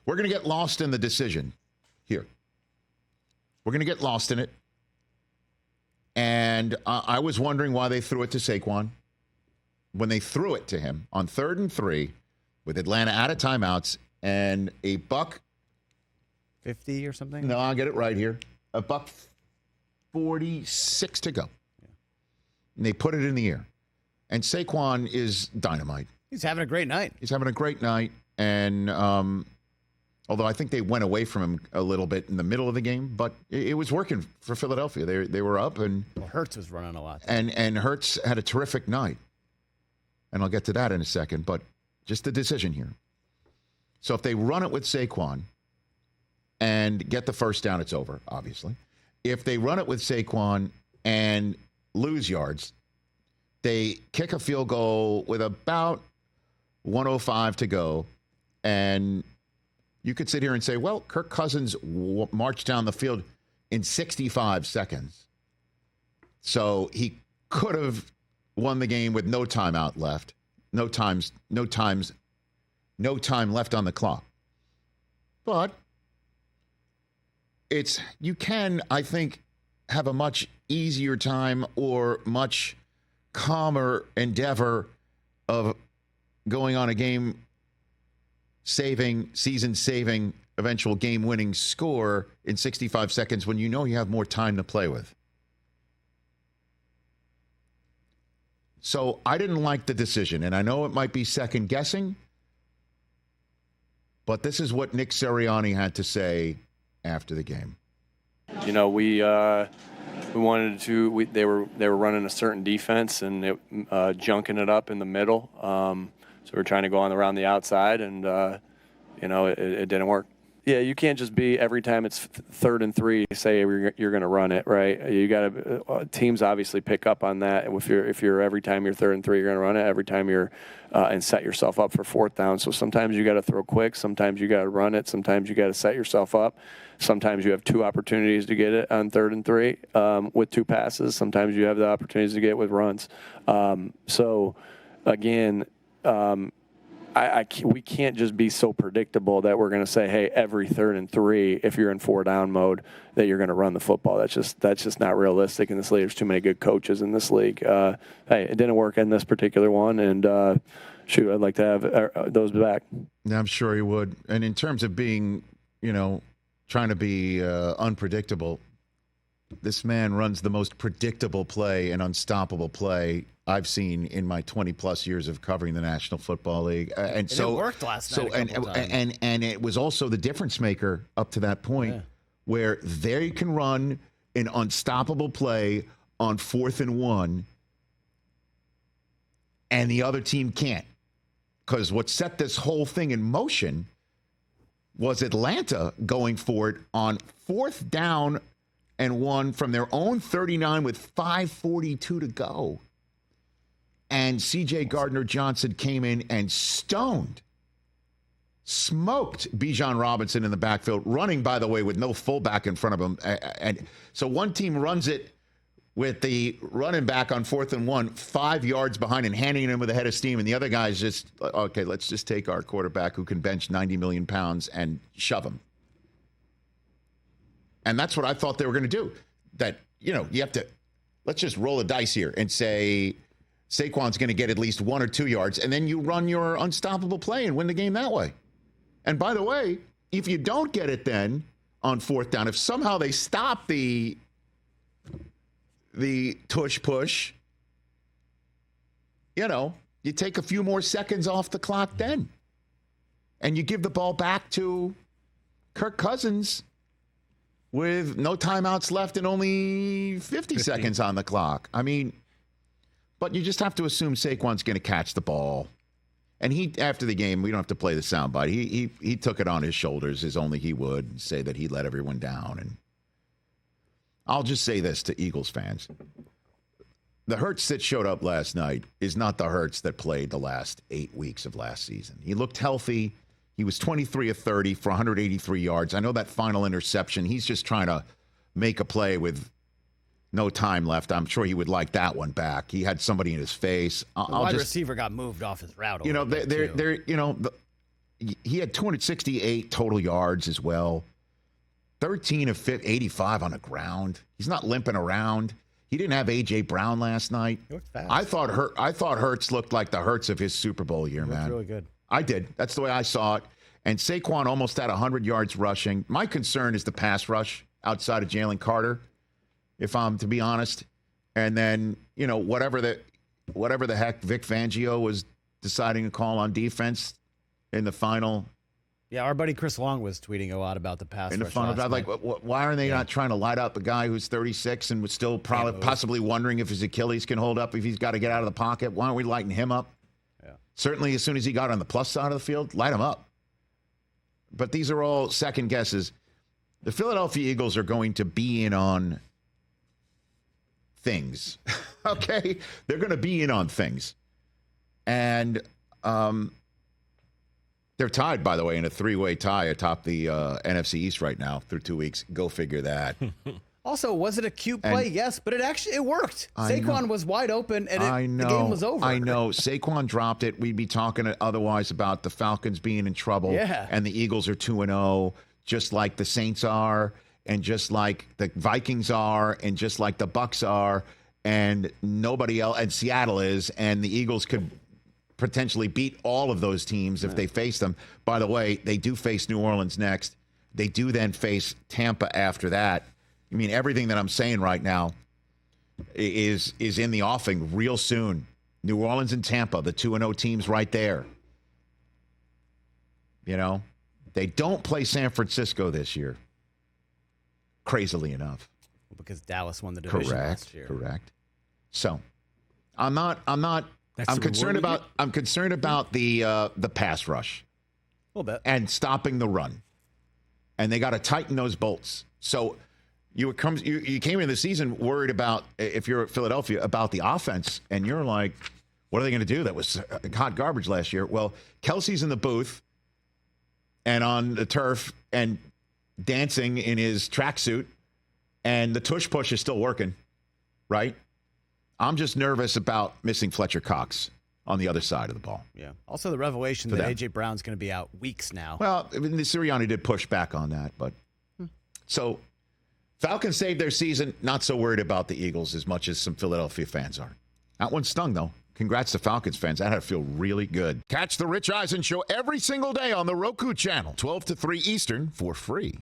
We're going to get lost in the decision here. We're going to get lost in it. And I was wondering why they threw it to Saquon. When they threw it to him on 3rd and 3 with Atlanta out of timeouts and a buck 50 or something? No, I'll get it right here. A buck 46 to go. Yeah. And they put it in the air. And Saquon is dynamite. He's having a great night. He's having a great night. And although I think they went away from him a little bit in the middle of the game, but it was working for Philadelphia. They were up. And Hurts was running a lot. And Hurts had a terrific night. And I'll get to that in a second. But just the decision here. So if they run it with Saquon and get the first down, it's over, obviously. If they run it with Saquon and lose yards, they kick a field goal with about 1:05 to go. And you could sit here and say, well, Kirk Cousins marched down the field in 65 seconds. So he could have won the game with no timeout left. No time left on the clock. But you can, I think, have a much easier time or much calmer endeavor of going on a game-saving, season-saving, eventual game-winning score in 65 seconds when you know you have more time to play with. So I didn't like the decision, and I know it might be second-guessing, but this is what Nick Sirianni had to say after the game. You know, we wanted to. They were running a certain defense and junking it up in the middle. So we're trying to go around the outside, and it didn't work. Yeah, you can't just be every time it's 3rd and 3 say you're going to run it, right? You got to teams obviously pick up on that. If you're every time you're 3rd and 3 you're going to run it. Every time you're and set yourself up for 4th down. So sometimes you got to throw quick. Sometimes you got to run it. Sometimes you got to set yourself up. Sometimes you have 2 opportunities to get it on 3rd and 3 with 2 passes. Sometimes you have the opportunities to get it with runs. So again. We can't just be so predictable that we're going to say, hey, every 3rd and 3, if you're in 4-down mode, that you're going to run the football. That's just not realistic in this league. There's too many good coaches in this league. Hey, it didn't work in this particular one, and I'd like to have those back. I'm sure he would. And in terms of being, trying to be unpredictable, this man runs the most predictable play and unstoppable play I've seen in my 20-plus years of covering the National Football League. And so it worked last night and it was also the difference maker up to that point where they can run an unstoppable play on 4th and 1 and the other team can't. Because what set this whole thing in motion was Atlanta going for it on 4th down and 1 from their own 39 with 5:42 to go. And C.J. Gardner-Johnson came in and smoked Bijan Robinson in the backfield, running, by the way, with no fullback in front of him. And so one team runs it with the running back on 4th and 1, 5 yards behind and handing him with a head of steam. And the other guy's just, okay, let's just take our quarterback who can bench 90 million pounds and shove him. And that's what I thought they were going to do. That, you have to, let's just roll the dice here and say Saquon's going to get at least 1 or 2 yards, and then you run your unstoppable play and win the game that way. And by the way, if you don't get it then on 4th down, if somehow they stop the tush push, you take a few more seconds off the clock then. And you give the ball back to Kirk Cousins with no timeouts left and only 50 seconds on the clock. I mean, but you just have to assume Saquon's going to catch the ball. And he, after the game, we don't have to play the soundbite. He took it on his shoulders as only he would, and say that he let everyone down. And I'll just say this to Eagles fans. The Hurts that showed up last night is not the Hurts that played the last 8 weeks of last season. He looked healthy. He was 23 of 30 for 183 yards. I know that final interception, he's just trying to make a play with no time left. I'm sure he would like that one back. He had somebody in his face. The wide receiver got moved off his route. he had 268 total yards as well. 13 of 85 on the ground. He's not limping around. He didn't have A.J. Brown last night. He looked fast. I thought Hurts looked like the Hurts of his Super Bowl year, He man. looked really good. I did. That's the way I saw it. And Saquon almost had 100 yards rushing. My concern is the pass rush outside of Jalen Carter, if I'm to be honest. And then, whatever the heck Vic Fangio was deciding to call on defense in the final. Yeah, our buddy Chris Long was tweeting a lot about the pass In the rush final, last like, night. why are they not trying to light up a guy who's 36 and was still possibly wondering if his Achilles can hold up, if he's got to get out of the pocket? Why aren't we lighting him up? Yeah. Certainly, as soon as he got on the plus side of the field, light him up. But these are all second guesses. The Philadelphia Eagles are going to be in on things. Okay? They're going to be in on things. And they're tied, by the way, in a three-way tie atop the NFC East right now through 2 weeks. Go figure that. Also, was it a cute play? Yes, but it worked. Saquon was wide open, and the game was over. I know. Saquon dropped it. We'd be talking otherwise about the Falcons being in trouble. Yeah. And the Eagles are 2-0, just like the Saints are, and just like the Vikings are, and just like the Bucks are, and nobody else, and Seattle is, and the Eagles could potentially beat all of those teams if they face them. By the way, they do face New Orleans next. They do then face Tampa after that. I mean, everything that I'm saying right now is in the offing real soon. New Orleans and Tampa, the 2-0 teams right there. They don't play San Francisco this year, crazily enough. Because Dallas won the division last year. Correct. So, I'm concerned about the pass rush. A little bit. And stopping the run. And they got to tighten those bolts. So you came into the season worried about, if you're at Philadelphia, about the offense, and you're like, what are they going to do? That was hot garbage last year. Well, Kelsey's in the booth and on the turf and dancing in his tracksuit, and the tush push is still working, right? I'm just nervous about missing Fletcher Cox on the other side of the ball. Yeah. Also, the revelation that A.J. Brown's going to be out weeks now. Well, the Sirianni did push back on that, but so Falcons saved their season. Not so worried about the Eagles as much as some Philadelphia fans are. That one stung, though. Congrats to Falcons fans. That had to feel really good. Catch the Rich Eisen Show every single day on the Roku channel, 12 to 3 Eastern, for free.